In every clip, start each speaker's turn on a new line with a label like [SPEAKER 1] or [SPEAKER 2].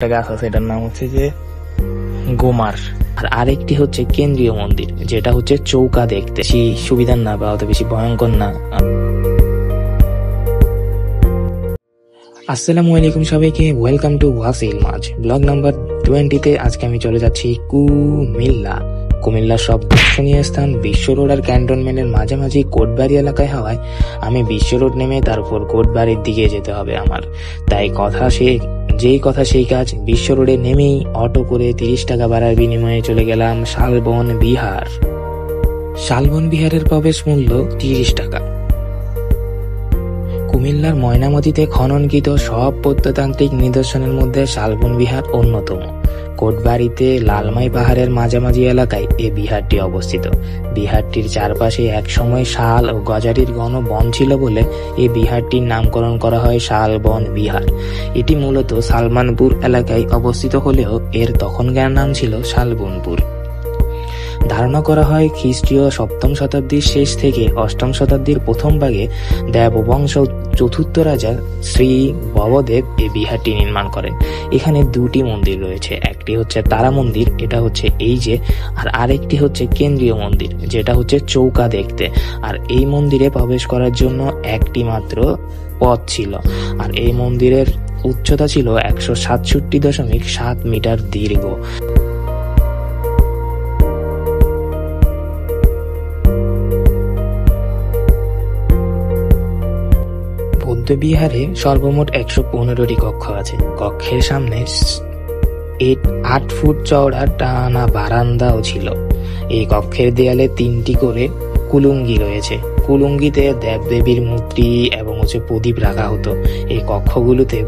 [SPEAKER 1] একটা গাছ আছে, এটার নাম হচ্ছে যে গোমার। আর আরেকটি হচ্ছে কেন্দ্রীয় মন্দির, যেটা হচ্ছে চৌকা দেখতে বেশি সুবিধার না বা অত বেশি ভয়ঙ্কর না। আসসালামু আলাইকুম সবাইকে, ওয়েলকাম টু ওয়াসিল মাঝ ব্লগ নাম্বার 20-তে। আজকে আমি চলে যাচ্ছি কুমিল্লার সব দর্শনীয় স্থান বিশ্ব রোড আর ক্যান্টনমেন্টের মাঝামাঝি কোটবাড়ি এলাকায় হওয়ায় আমি বিশ্ব রোড নেমে তারপর কোটবাড়ির দিকে যেতে হবে আমার। তাই যেই কথা সেই কাজ, বিশ্ব রোডে নেমেই অটো করে 30 টাকা ভাড়ার বিনিময়ে চলে গেলাম শালবন বিহার। শালবন বিহারের প্রবেশ মূল্য 30 টাকা। কুমিল্লার ময়নামতিতে খননকৃত সব প্রত্নতান্ত্রিক নিদর্শনের মধ্যে শালবন বিহার অন্যতম। কোটবাড়িতে লালমাই পাহাড়ের মাঝামাঝি এলাকায় এই বিহারটি অবস্থিত। বিহারটির চারপাশে একসময় শাল ও গজারির ঘন বন ছিল বলে এই বিহারটির নামকরণ করা হয় শালবন বিহার। এটি মূলত সালমানপুর এলাকায় অবস্থিত হলেও এর তখনকার নাম ছিল শালবনপুর। ধারণা করা হয় খ্রিস্টীয় 7ম শতাব্দীর শেষ থেকে 8ম শতাব্দীর প্রথম ভাগে দেববংশ চতুর্থ রাজা শ্রী ভবদেব এই বিহারটি নির্মাণ করেন। এখানে দুটি মন্দির রয়েছে, একটি হচ্ছে তারা মন্দির, এটা হচ্ছে এই যে, আর আরেকটি হচ্ছে কেন্দ্রীয় মন্দির, যেটা হচ্ছে চৌকা দেখতে। আর এই মন্দিরে প্রবেশ করার জন্য একটি মাত্র পথ ছিল, আর এই মন্দিরের উচ্চতা ছিল 167.7 মিটার দীর্ঘ। বিহারে সর্বমোট 115টি কক্ষ আছে। কক্ষের সামনে 8 ফুট চওড়া টানা বারান্দাও ছিল। এই কক্ষের দেয়ালে 3টি করে কুলুঙ্গি রয়েছে। কুলুঙ্গিতে দেবদেবীর মূর্তি এবং প্রদীপ রাখা হতো। এই কক্ষগুলোতে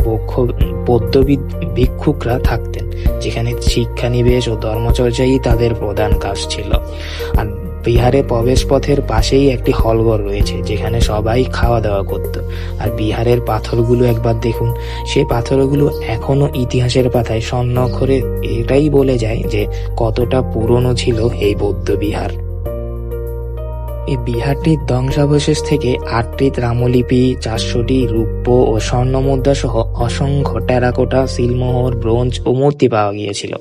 [SPEAKER 1] বৌদ্ধ ভিক্ষুকরা থাকতেন, যেখানে শিক্ষানিবেশ ও ধর্মচর্চাই তাদের প্রধান কাজ ছিল। আর বিহারে প্রবেশ পথের পাশেই একটি হলঘর রয়েছে, যেখানে সবাই খাওয়া দাওয়া করত। আর বিহারের পাথরগুলো একবার দেখুন, সেই পাথরগুলো এখনো ইতিহাসের পাতায় স্বর্ণাক্ষরে এটাই বলে যায় যে কতটা পুরনো ছিল এই বৌদ্ধ বিহার। এই বিহারটির ধ্বংসাবশেষ থেকে 8টি তাম্রলিপি, 400টি রৌপ্য ও স্বর্ণ মুদ্রা সহ অসংখ্য টেরাকোটা, সিলমোহর, ব্রোঞ্জ ও মূর্তি পাওয়া গিয়েছিল।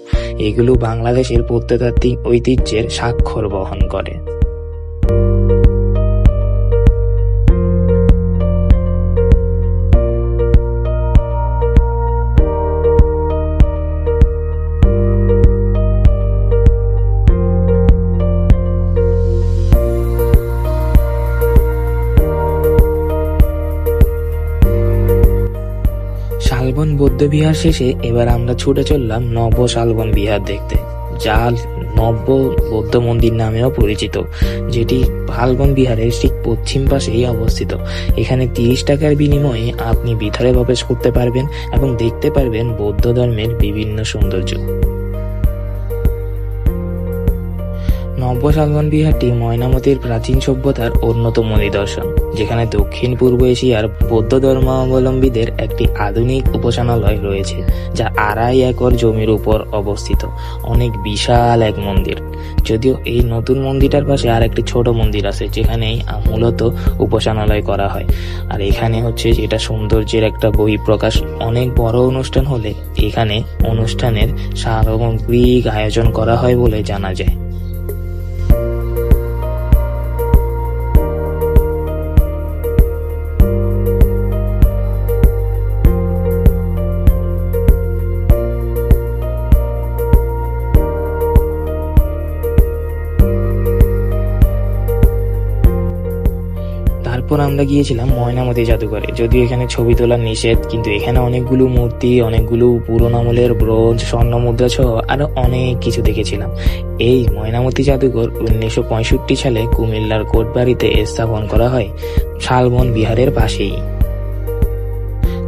[SPEAKER 1] এগুলো বাংলাদেশের প্রত্নতাত্ত্বিক ঐতিহ্যের স্বাক্ষর বহন করে। শালবন বৌদ্ধ বিহার শেষে এবার আমরা ছুটে চললাম নব শালবন বিহার দেখতে, যা নব্য বৌদ্ধ মন্দির নামেও পরিচিত, যেটি শালবন বিহারের ঠিক পশ্চিম পাশেই অবস্থিত। এখানে 30 টাকার বিনিময়ে আপনি ভিতরে প্রবেশ করতে পারবেন এবং দেখতে পারবেন বৌদ্ধ ধর্মের বিভিন্ন সৌন্দর্য। নব্য শালবন বিহারটি ময়নামতির প্রাচীন সভ্যতার অন্যতম নিদর্শন, যেখানে দক্ষিণ পূর্ব এশিয়ার বৌদ্ধ ধর্মাবলম্বীদের একটি আধুনিক উপাসনালয় রয়েছে, যা 2.5 একর জমির উপর অবস্থিত। অনেক বিশাল এক মন্দির। যদিও এই নতুন মন্দিরটার পাশে আর একটি ছোট মন্দির আছে, যেখানে মূলত উপাসনালয় করা হয়। আর এখানে হচ্ছে যেটা সৌন্দর্যের একটা বহিঃপ্রকাশ। অনেক বড় অনুষ্ঠান হলে এখানে অনুষ্ঠানের সামগ্রিক আয়োজন করা হয় বলে জানা যায়। তারপর আমরা গিয়েছিলাম ময়নামতি জাদুঘরে। যদিও এখানে ছবি তোলা নিষেধ, কিন্তু এখানে অনেকগুলো মূর্তি, অনেকগুলো পুরোনো আমলের ব্রোঞ্জ, স্বর্ণ মুদ্রা সহ আরো অনেক কিছু দেখেছিলাম। এই ময়নামতি জাদুঘর 1965 সালে কুমিল্লার কোটবাড়িতে স্থাপন করা হয়, শালবন বিহারের পাশেই।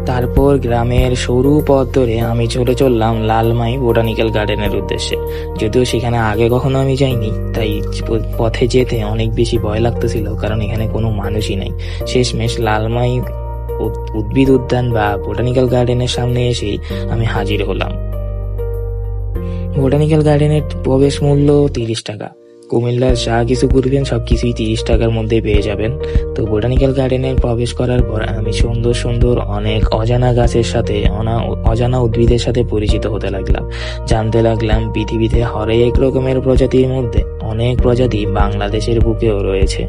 [SPEAKER 1] তারপর গ্রামের সরু পথ ধরে আমি চললাম লালমাই বোটানিক্যাল গার্ডেনের উদ্দেশ্যে। যদিও সেখানে আগে কখনো আমি যাইনি, তাই পথে যেতে অনেক বেশি ভয় লাগতেছিল, কারণ এখানে কোনো মানুষই নাই। শেষমেশ লালমাই উদ্ভিদ উদ্যান বা বোটানিক্যাল গার্ডেনের সামনে এসেই আমি হাজির হলাম। বোটানিক্যাল গার্ডেনের প্রবেশ মূল্য 30 টাকা। কুমিল্লার যা কিছু ঘুরবেন সবকিছুই 30 টাকার মধ্যে পেয়ে যাবেন। তো বোটানিক্যাল গার্ডেনে প্রবেশ করার পর আমি সুন্দর সুন্দর অনেক অজানা গাছের সাথে অজানা উদ্ভিদের সাথে পরিচিত হতে লাগলাম। জানতে লাগলাম পৃথিবীতে হরেক রকমের প্রজাতির মধ্যে অনেক প্রজাতি বাংলাদেশের বুকেও রয়েছে।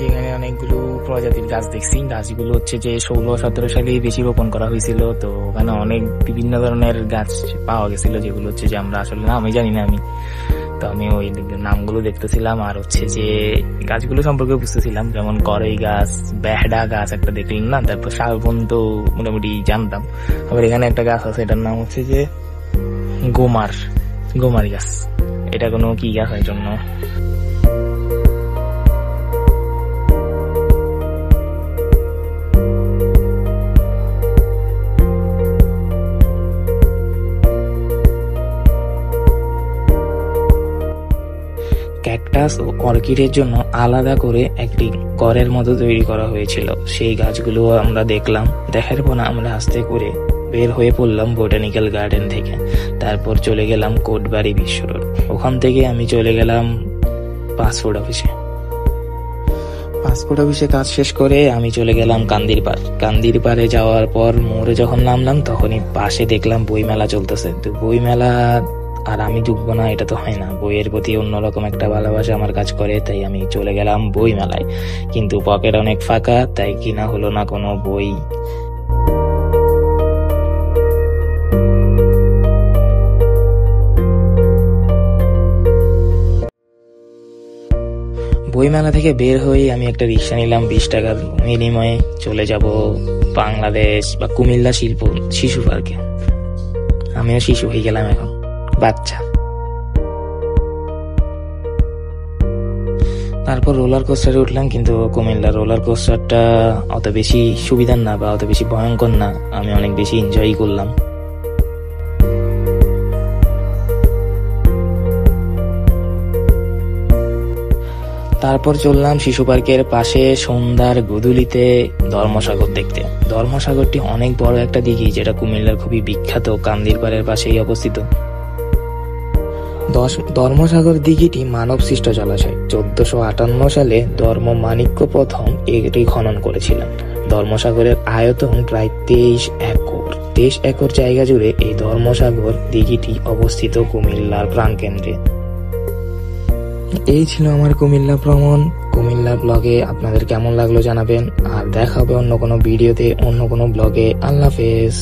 [SPEAKER 1] যেখানে অনেকগুলো প্রজাতির গাছ দেখছি, গাছগুলো হচ্ছে যে 16-17 সালে বেশি রোপণ করা হয়েছিল। তো ওখানে অনেক বিভিন্ন ধরনের গাছ পাওয়া গেছিল, যেগুলো হচ্ছে যে আমরা আসলে আমি জানি না। তো আমি ওই নামগুলো দেখতেছিলাম আর হচ্ছে যে গাছগুলো সম্পর্কে বুঝতেছিলাম, যেমন করই গাছ, বেহডা গাছ একটা দেখলাম না, তারপর শালবন তো মোটামুটি জানতাম। আবার এখানে একটা গাছ আছে, এটার নাম হচ্ছে যে গোমারি গাছ। এটা কোনো কি গাছ এর জন্য ক্যাকটাস ও অর্কিডের জন্য আলাদা করে একটি ঘরের মতো তৈরি করা হয়েছিল। সেই গাছগুলো আমরা দেখলাম। দেখার পর আমরা আস্তে করে বের হয়ে পড়লাম বোটানিক্যাল গার্ডেন থেকে। তারপর চলে গেলাম কোটবাড়ি বিশ্ব রোড। ওখান থেকে আমি চলে গেলাম পাসপোর্ট অফিসে কাজ শেষ করে আমি চলে গেলাম কান্দির পাড়ে যাওয়ার পর মোড়ে যখন নামলাম তখনই পাশে দেখলাম বইমেলা চলতেছে। তো বইমেলা আর আমি ঢুকবো না, এটা তো হয় না। বইয়ের প্রতি অন্যরকম একটা ভালোবাসা আমার কাজ করে, তাই আমি চলে গেলাম বই মেলায়। কিন্তু পকেট অনেক ফাঁকা, তাই কিনা হলো না কোনো বই। বইমেলা থেকে বের হয়ে আমি একটা রিক্সা নিলাম 20 টাকার বিনিময়ে। চলে যাব বাংলাদেশ বা কুমিল্লা শিশু পার্কে। আমিও শিশু হয়ে গেলাম এখন, বাচ্চা। তারপর রোলার কোস্টারে উঠলাম, কিন্তু কুমিল্লার রোলার কোস্টারটা অত বেশি সুবিধার না বা অত বেশি ভয়ঙ্কর না। আমি অনেক বেশি এনজয় করলাম। তারপর চললাম শিশু পার্কের পাশে সন্ধ্যার গোধূলিতে ধর্মসাগর দেখতে। ধর্মসাগরটি অনেক বড় একটা দিঘি, যেটা কুমিল্লার খুবই বিখ্যাত, কান্দির পাড়ের পাশেই অবস্থিত। ধর্মসাগর দিঘিটি মানব সৃষ্ট জলাশয়। 1458 সালে ধর্মমাণিক্য প্রথম এটি খনন করেছিলেন। ধর্মসাগরের আয়তন প্রায় 23 একর জায়গা জুড়ে এই ধর্মসাগর দিঘিটি অবস্থিত কুমিল্লার প্রাণকেন্দ্রে। এই ছিল আমার কুমিল্লা ভ্রমণ। কুমিল্লা ব্লগে আপনাদের কেমন লাগলো জানাবেন। আর দেখা হবে অন্য কোনো ভিডিওতে, অন্য কোনো ব্লগে। আল্লাহ হাফেজ।